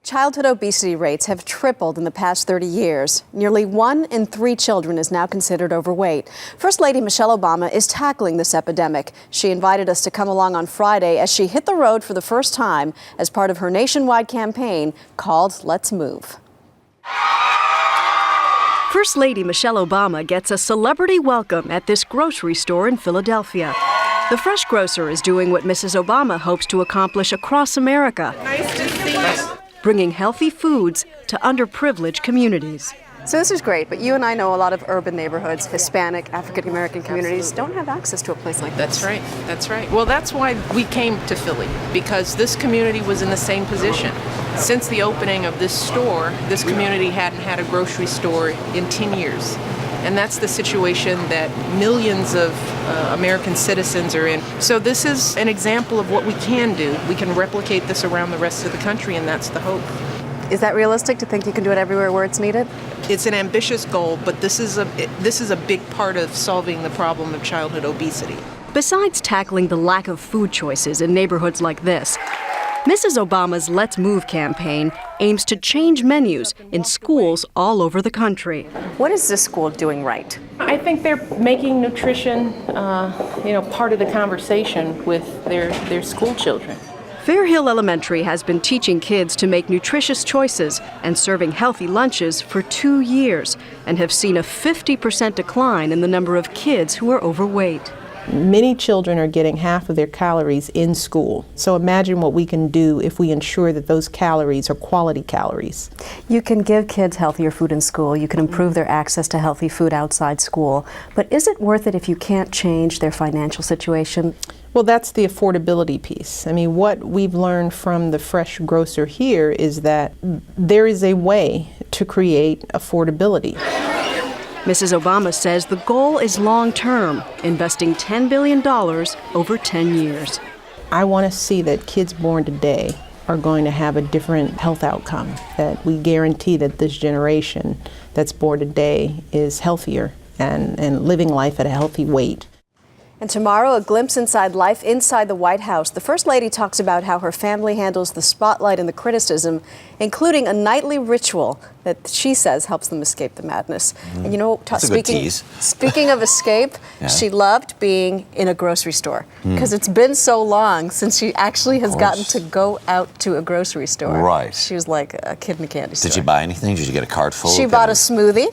Childhood obesity rates have tripled in the past 30 years. Nearly 1 in 3 children is now considered overweight. First Lady Michelle Obama is tackling this epidemic. She invited us to come along on Friday as she hit the road for the first time as part of her nationwide campaign called Let's Move. First Lady Michelle Obama gets a celebrity welcome at this grocery store in Philadelphia. The fresh grocer is doing what Mrs. Obama hopes to accomplish across America. Nice to see you. Bringing healthy foods to underprivileged communities. So this is great, but you and I know a lot of urban neighborhoods, Hispanic, African-American communities don't have access to a place like this. That's right, that's right. Well, that's why we came to Philly, because this community was in the same position. Since the opening of this store, this community hadn't had a grocery store in 10 years. And that's the situation that millions of American citizens are in. So this is an example of what we can do. We can replicate this around the rest of the country, and that's the hope. Is that realistic to think you can do it everywhere where it's needed? It's an ambitious goal, but this is a big part of solving the problem of childhood obesity. Besides tackling the lack of food choices in neighborhoods like this, Mrs. Obama's Let's Move campaign aims to change menus in schools all over the country. What is this school doing right? I think they're making nutrition, part of the conversation with their school children. Fair Hill Elementary has been teaching kids to make nutritious choices and serving healthy lunches for 2 years and have seen a 50% decline in the number of kids who are overweight. Many children are getting half of their calories in school. So imagine what we can do if we ensure that those calories are quality calories. You can give kids healthier food in school. You can improve their access to healthy food outside school. But is it worth it if you can't change their financial situation? Well, that's the affordability piece. I mean, what we've learned from the fresh grocer here is that there is a way to create affordability. Mrs. Obama says the goal is long-term, investing $10 billion over 10 years. I want to see that kids born today are going to have a different health outcome, that we guarantee that this generation that's born today is healthier and living life at a healthy weight. And tomorrow, a glimpse inside life inside the White House. The First Lady talks about how her family handles the spotlight and the criticism, including a nightly ritual that she says helps them escape the madness. And you know, speaking of escape, she loved being in a grocery store because it's been so long since she actually has gotten to go out to a grocery store. Right. She was like a kid in a candy store. Did you buy anything? Did you get a cart full? She bought a smoothie.